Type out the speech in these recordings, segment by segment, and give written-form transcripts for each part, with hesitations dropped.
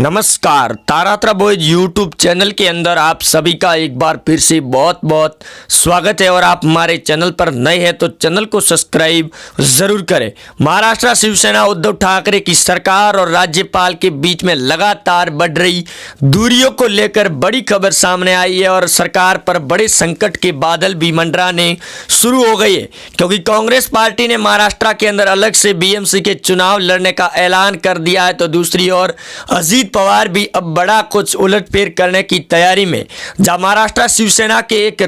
नमस्कार, तारात्रा boys YouTube channel के अंदर आप सभी का एक बार फिर से बहुत बहुत स्वागत है। और आप हमारे चैनल पर नए हैं तो चैनल को सब्सक्राइब जरूर करें। महाराष्ट्र शिवसेना उद्धव ठाकरे की सरकार और राज्यपाल के बीच में लगातार बढ़ रही दूरियों को लेकर बड़ी खबर सामने आई है और सरकार पर बड़े संकट के बादल भी मंडराने शुरू हो गए है, क्योंकि कांग्रेस पार्टी ने महाराष्ट्र के अंदर अलग से बीएमसी के चुनाव लड़ने का ऐलान कर दिया है, तो दूसरी ओर अजीत पवार भी अब बड़ा कुछ उलटफेर करने की तैयारी में। जहां महाराष्ट्र शिवसेना के एक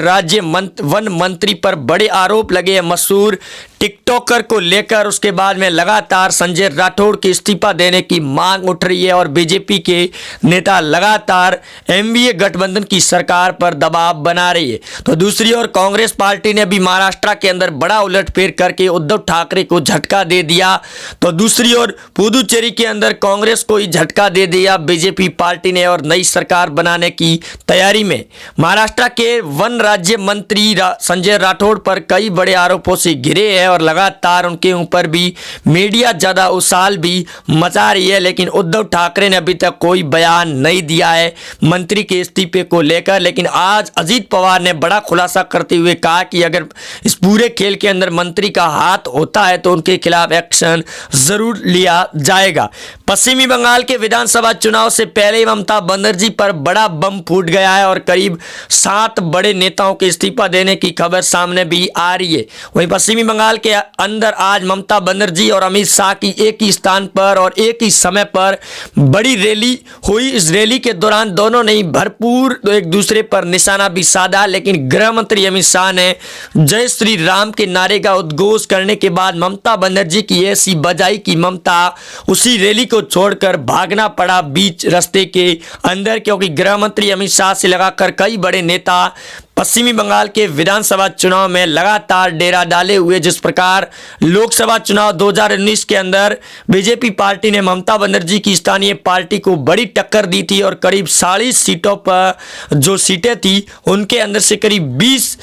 वन मंत्री पर बड़े आरोप लगे, मशहूर टिकटॉकर को लेकर उसके बाद में लगातार संजय राठौड़ के इस्तीफा देने की मांग उठ रही है और बीजेपी के नेता लगातार एनडीए गठबंधन की सरकार पर दबाव बना रही है। तो दूसरी ओर कांग्रेस पार्टी ने भी महाराष्ट्र के अंदर बड़ा उलटफेर करके उद्धव ठाकरे को झटका दे दिया। तो दूसरी ओर पुदुचेरी के अंदर कांग्रेस को ही झटका दे दिया बीजेपी पार्टी ने और नई सरकार बनाने की तैयारी में। महाराष्ट्र के वन राज्य मंत्री संजय राठौड़ पर कई बड़े आरोपों से घिरे हैं और लगातार उनके ऊपर भी मीडिया ज्यादा उछाल भी मचा रही है, लेकिन उद्धव ठाकरे ने अभी तक कोई बयान नहीं दिया है मंत्री के इस्तीफे को लेकर। लेकिन आज अजीत पवार ने बड़ा खुलासा करते हुए कहा कि अगर इस पूरे खेल के अंदर मंत्री का हाथ होता है तो उनके खिलाफ एक्शन जरूर लिया जाएगा। पश्चिमी बंगाल के विधानसभा चुनाव से पहले ममता बनर्जी पर बड़ा बम फूट गया है और करीब 7 बड़े नेताओं के इस्तीफा देने की खबर सामने भी आ रही है। वहीं पश्चिमी बंगाल के अंदर आज ममता बनर्जी और अमित शाह की एक ही स्थान पर और एक ही समय पर बड़ी रैली हुई। इस रैली के दौरान दोनों ने भरपूर एक दूसरे पर निशाना भी साधा, लेकिन गृह मंत्री अमित शाह ने जय श्री राम के नारे का उद्घोष करने के बाद ममता बनर्जी की ऐसी बजाई कि ममता उसी रैली को छोड़कर भागना पड़ा बीच रास्ते के अंदर, क्योंकि गृह मंत्री अमित शाह से लगाकर कई बड़े नेता पश्चिमी बंगाल के विधानसभा चुनाव में लगातार डेरा डाले हुए। जिस प्रकार लोकसभा चुनाव 2019 के अंदर बीजेपी पार्टी ने ममता बनर्जी की स्थानीय पार्टी को बड़ी टक्कर दी थी और करीब 40 सीटों पर जो सीटें थी उनके अंदर से करीब 20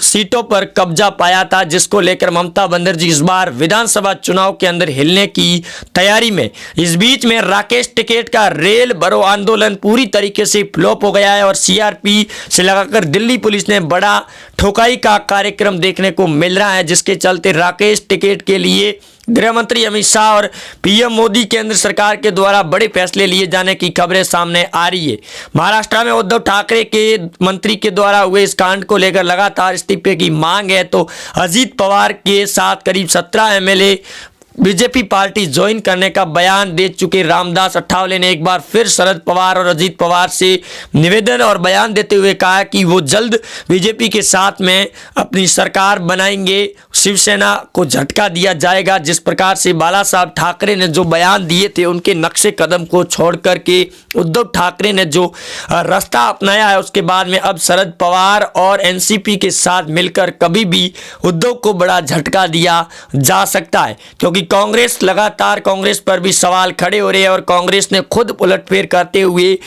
सीटों पर कब्जा पाया था, जिसको लेकर ममता बनर्जी इस बार विधानसभा चुनाव के अंदर हिलने की तैयारी में। इस बीच में राकेश टिकैत का रेल भरो आंदोलन पूरी तरीके से फ्लॉप हो गया है और सीआरपी से लगाकर दिल्ली पुलिस ने बड़ा ठोकाई का कार्यक्रम देखने को मिल रहा है, जिसके चलते राकेश टिकैत के लिए गृह मंत्री अमित शाह और पीएम मोदी केंद्र सरकार के द्वारा बड़े फैसले लिए जाने की खबरें सामने आ रही है। महाराष्ट्र में उद्धव ठाकरे के मंत्री के द्वारा हुए इस कांड को लेकर लगातार इस्तीफे की मांग है, तो अजीत पवार के साथ करीब 17 एमएलए बीजेपी पार्टी ज्वाइन करने का बयान दे चुके रामदास अठावले ने एक बार फिर शरद पवार और अजीत पवार से निवेदन और बयान देते हुए कहा कि वो जल्द बीजेपी के साथ में अपनी सरकार बनाएंगे, शिवसेना को झटका दिया जाएगा। जिस प्रकार से बाला साहब ठाकरे ने जो बयान दिए थे उनके नक्शे कदम को छोड़ करके उद्धव ठाकरे ने जो रास्ता अपनाया है, उसके बाद में अब शरद पवार और एनसीपी के साथ मिलकर कभी भी उद्धव को बड़ा झटका दिया जा सकता है, क्योंकि कांग्रेस पर भी सवाल खड़े हो रहे हैं और कांग्रेस ने खुद उलटफेर करते हुए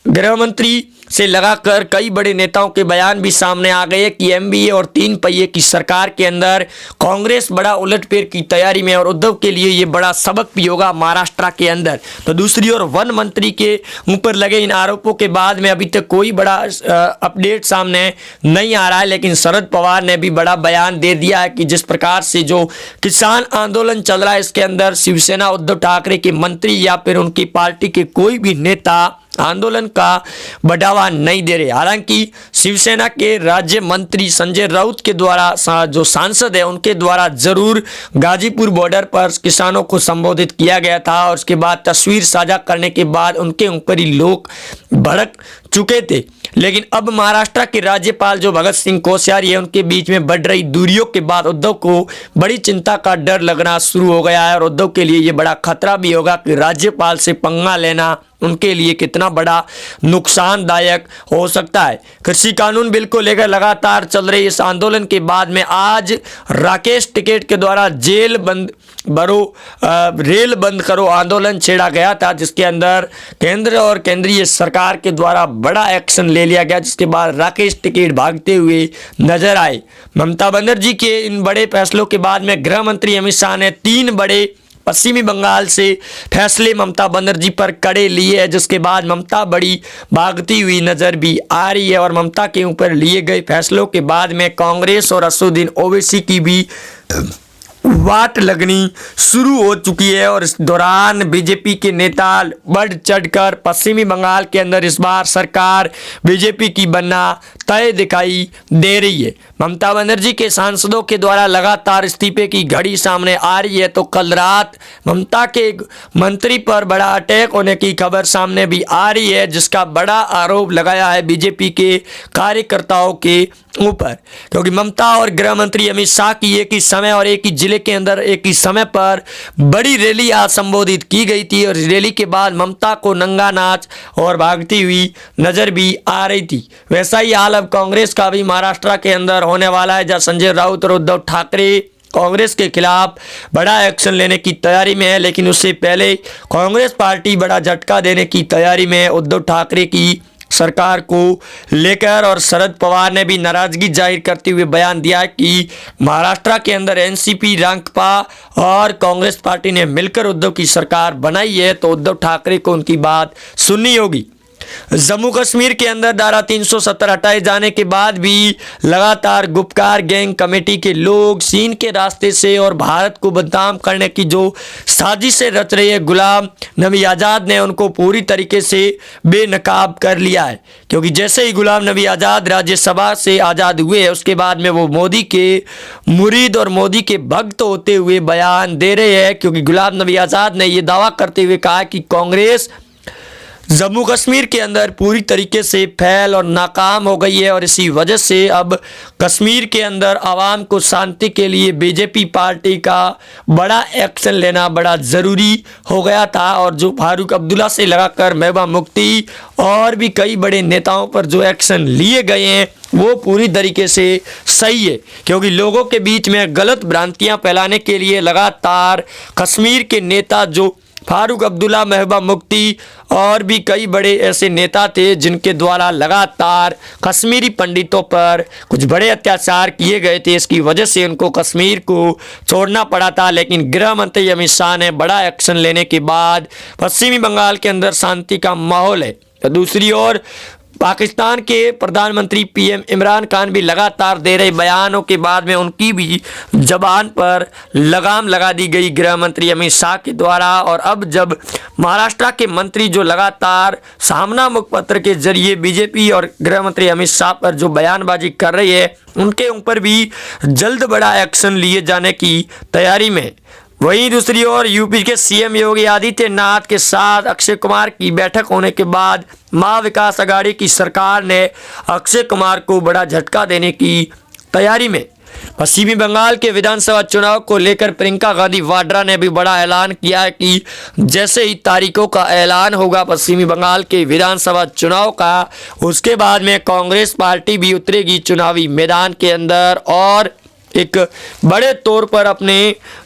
गृह मंत्री से लगाकर कई बड़े नेताओं के बयान भी सामने आ गए कि एमबीए और 3 पहिए की सरकार के अंदर कांग्रेस बड़ा उलटफेर की तैयारी में और उद्धव के लिए ये बड़ा सबक भी होगा महाराष्ट्र के अंदर। तो दूसरी ओर वन मंत्री के ऊपर लगे इन आरोपों के बाद में अभी तक कोई बड़ा अपडेट सामने नहीं आ रहा है, लेकिन शरद पवार ने भी बड़ा बयान दे दिया है कि जिस प्रकार से जो किसान आंदोलन चल रहा है इसके अंदर शिवसेना उद्धव ठाकरे के मंत्री या फिर उनकी पार्टी के कोई भी नेता आंदोलन का बढ़ावा नहीं दे रहे। हालांकि शिवसेना के राज्य मंत्री संजय राउत के द्वारा जो सांसद है उनके द्वारा जरूर गाजीपुर बॉर्डर पर किसानों को संबोधित किया गया था और उसके बाद तस्वीर साझा करने के बाद उनके ऊपर ही लोग भड़क चुके थे। लेकिन अब महाराष्ट्र के राज्यपाल जो भगत सिंह कोश्यारी है उनके बीच में बढ़ रही दूरियों के बाद उद्धव को बड़ी चिंता का डर लगना शुरू हो गया है और उद्धव के लिए ये बड़ा खतरा भी होगा कि राज्यपाल से पंगा लेना उनके लिए कितना बड़ा नुकसानदायक हो सकता है। कृषि कानून बिल को लेकर लगातार चल रहे इस आंदोलन के बाद में आज राकेश टिकैत के द्वारा रेल बंद करो आंदोलन छेड़ा गया था, जिसके अंदर केंद्र और केंद्रीय सरकार के द्वारा बड़ा एक्शन ले लिया गया, जिसके बाद राकेश टिकैत भागते हुए नजर आए। ममता बनर्जी के इन बड़े फैसलों के बाद में गृह मंत्री अमित शाह ने 3 बड़े पश्चिमी बंगाल से फैसले ममता बनर्जी पर कड़े लिए हैं, जिसके बाद ममता बड़ी भागती हुई नजर भी आ रही है। और ममता के ऊपर लिए गए फैसलों के बाद में कांग्रेस और असदुद्दीन ओवैसी की भी वाट लगनी शुरू हो चुकी है। और इस दौरान बीजेपी के नेता बढ़ चढ़कर पश्चिमी बंगाल के अंदर इस बार सरकार बीजेपी की बनना तय दिखाई दे रही है। ममता बनर्जी के सांसदों के द्वारा लगातार इस्तीफे की घड़ी सामने आ रही है। तो कल रात ममता के एक मंत्री पर बड़ा अटैक होने की खबर सामने भी आ रही है, जिसका बड़ा आरोप लगाया है बीजेपी के कार्यकर्ताओं के ऊपर, क्योंकि ममता और गृह मंत्री अमित शाह की एक ही समय और एक ही जिले के अंदर एक ही समय पर बड़ी रैली आज संबोधित की गई थी। और रैली के बाद ममता को नंगा नाच और भागती हुई नजर भी आ रही थी। वैसा ही हाल अब कांग्रेस का भी महाराष्ट्र के अंदर होने वाला है, जहां संजय राउत और उद्धव ठाकरे कांग्रेस के खिलाफ बड़ा एक्शन लेने की तैयारी में है। लेकिन उससे पहले कांग्रेस पार्टी बड़ा झटका देने की तैयारी में है उद्धव ठाकरे की सरकार को लेकर। और शरद पवार ने भी नाराजगी जाहिर करते हुए बयान दिया कि महाराष्ट्र के अंदर एनसीपी, रांकपा और कांग्रेस पार्टी ने मिलकर उद्धव की सरकार बनाई है, तो उद्धव ठाकरे को उनकी बात सुननी होगी। जम्मू कश्मीर के अंदर धारा 370 हटाए जाने के बाद भी लगातार गुपकार गैंग कमेटी के लोग चीन के रास्ते से और भारत को बदनाम करने की जो साजिशें रच रही है, गुलाम नबी आज़ाद ने उनको पूरी तरीके से बेनकाब कर लिया है। क्योंकि जैसे ही गुलाम नबी आज़ाद राज्यसभा से आज़ाद हुए हैं, उसके बाद में वो मोदी के मुरीद और मोदी के भक्त होते हुए बयान दे रहे हैं। क्योंकि गुलाम नबी आज़ाद ने ये दावा करते हुए कहा कि कांग्रेस जम्मू कश्मीर के अंदर पूरी तरीके से फैल और नाकाम हो गई है। और इसी वजह से अब कश्मीर के अंदर आवाम को शांति के लिए बीजेपी पार्टी का बड़ा एक्शन लेना बड़ा ज़रूरी हो गया था। और जो फारूक अब्दुल्ला से लगाकर महबूबा मुफ्ती और भी कई बड़े नेताओं पर जो एक्शन लिए गए हैं वो पूरी तरीके से सही है। क्योंकि लोगों के बीच में गलत भ्रांतियां फैलाने के लिए लगातार कश्मीर के नेता जो फारूक अब्दुल्ला, महबूबा मुफ्ती और भी कई बड़े ऐसे नेता थे जिनके द्वारा लगातार कश्मीरी पंडितों पर कुछ बड़े अत्याचार किए गए थे। इसकी वजह से उनको कश्मीर को छोड़ना पड़ा था। लेकिन गृह मंत्री अमित शाह ने बड़ा एक्शन लेने के बाद पश्चिमी बंगाल के अंदर शांति का माहौल है। तो दूसरी ओर पाकिस्तान के प्रधानमंत्री पीएम इमरान खान भी लगातार दे रहे बयानों के बाद में उनकी भी जबान पर लगाम लगा दी गई गृह मंत्री अमित शाह के द्वारा। और अब जब महाराष्ट्र के मंत्री जो लगातार सामना मुखपत्र के जरिए बीजेपी और गृह मंत्री अमित शाह पर जो बयानबाजी कर रही है, उनके ऊपर भी जल्द बड़ा एक्शन लिए जाने की तैयारी में। वहीं दूसरी ओर यूपी के सीएम योगी आदित्यनाथ के साथ अक्षय कुमार की बैठक होने के बाद महा विकास अघाड़ी की सरकार ने अक्षय कुमार को बड़ा झटका देने की तैयारी में। पश्चिमी बंगाल के विधानसभा चुनाव को लेकर प्रियंका गांधी वाड्रा ने भी बड़ा ऐलान किया है कि जैसे ही तारीखों का ऐलान होगा पश्चिमी बंगाल के विधानसभा चुनाव का, उसके बाद में कांग्रेस पार्टी भी उतरेगी चुनावी मैदान के अंदर और एक बड़े तौर पर अपने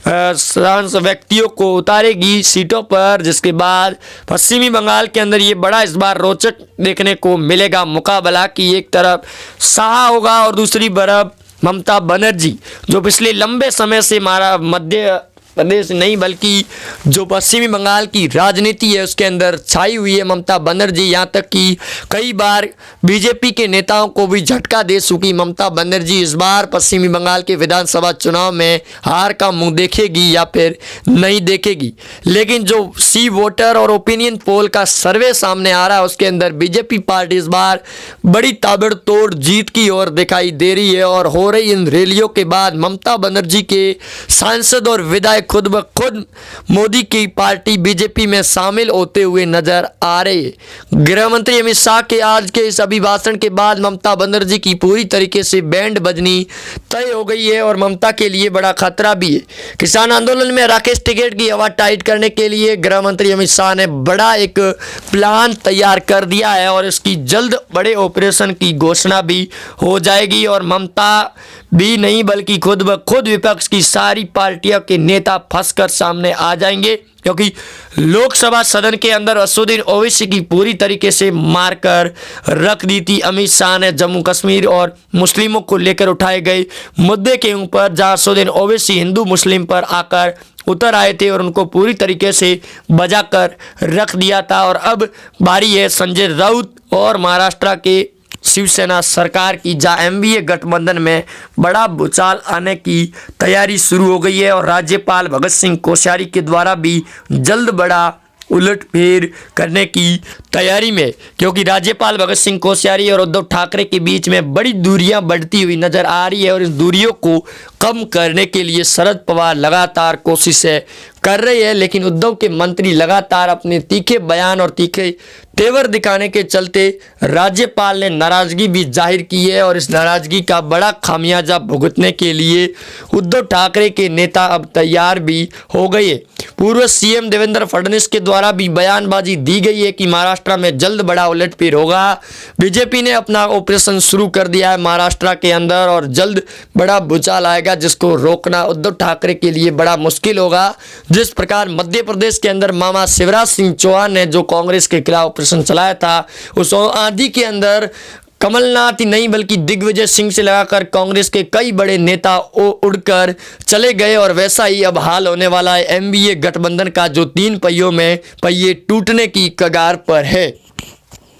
व्यक्तियों को उतारेगी सीटों पर। जिसके बाद पश्चिमी बंगाल के अंदर ये बड़ा इस बार रोचक देखने को मिलेगा मुकाबला कि एक तरफ शाह होगा और दूसरी तरफ ममता बनर्जी, जो पिछले लंबे समय से मध्य प्रदेश नहीं बल्कि जो पश्चिमी बंगाल की राजनीति है उसके अंदर छाई हुई है ममता बनर्जी। यहाँ तक कि कई बार बीजेपी के नेताओं को भी झटका दे चुकी ममता बनर्जी इस बार पश्चिमी बंगाल के विधानसभा चुनाव में हार का मुंह देखेगी या फिर नहीं देखेगी। लेकिन जो सी वोटर और ओपिनियन पोल का सर्वे सामने आ रहा है उसके अंदर बीजेपी पार्टी इस बार बड़ी ताबड़तोड़ जीत की ओर दिखाई दे रही है। और हो रही इन रैलियों के बाद ममता बनर्जी के सांसद और विधायक खुद ब खुद मोदी की पार्टी बीजेपी में शामिल होते हुए नजर आ रहे हैं। गृह मंत्री अमित शाह के आज के इस अभिभाषण के बाद ममता बनर्जी की पूरी तरीके से बैंड बजनी तय हो गई है और ममता के लिए बड़ा खतरा भी है। किसान आंदोलन में राकेश टिकैत की हवा टाइट करने के लिए गृह मंत्री अमित शाह ने बड़ा एक प्लान तैयार कर दिया है और इसकी जल्द बड़े ऑपरेशन की घोषणा भी हो जाएगी। और ममता भी नहीं बल्कि खुद ब खुद विपक्ष की सारी पार्टियों के नेता फंसकर सामने आ जाएंगे, क्योंकि लोकसभा सदन के अंदर असदुद्दीन ओवैसी की पूरी तरीके से मारकर रख दी थी अमित शाह ने जम्मू कश्मीर और मुस्लिमों को लेकर उठाए गए मुद्दे के ऊपर, जहां असदुद्दीन ओवैसी हिंदू मुस्लिम पर आकर उतर आए थे और उनको पूरी तरीके से बजा कर रख दिया था। और अब बारी है संजय राउत और महाराष्ट्र के शिवसेना सरकार की, जहां एनडीए गठबंधन में बड़ा भूचाल आने की तैयारी शुरू हो गई है। और राज्यपाल भगत सिंह कोश्यारी के द्वारा भी जल्द बड़ा उलटफेर करने की तैयारी में, क्योंकि राज्यपाल भगत सिंह कोश्यारी और उद्धव ठाकरे के बीच में बड़ी दूरियां बढ़ती हुई नजर आ रही है। और इस दूरियों को कम करने के लिए शरद पवार लगातार कोशिशें कर रहे हैं, लेकिन उद्धव के मंत्री लगातार अपने तीखे बयान और तीखे तेवर दिखाने के चलते राज्यपाल ने नाराजगी भी जाहिर की है। और इस नाराजगी का बड़ा खामियाजा भुगतने के लिए उद्धव ठाकरे के नेता अब तैयार भी हो गए हैं। पूर्व सीएम देवेंद्र फडणवीस के द्वारा भी बयानबाजी दी गई है कि महाराष्ट्र में जल्द बड़ा उलटफेर होगा। बीजेपी ने अपना ऑपरेशन शुरू कर दिया है महाराष्ट्र के अंदर और जल्द बड़ा भूचाल आएगा, जिसको रोकना उद्धव ठाकरे के लिए बड़ा मुश्किल होगा। जिस प्रकार मध्य प्रदेश के अंदर मामा शिवराज सिंह चौहान ने जो कांग्रेस के खिलाफ ऑपरेशन चलाया था, उस आंधी के अंदर कमलनाथ ही नहीं बल्कि दिग्विजय सिंह से लगाकर कांग्रेस के कई बड़े नेता उड़कर चले गए। और वैसा ही अब हाल होने वाला है एनडीए गठबंधन का, जो 3 पहियों में पहिए टूटने की कगार पर है।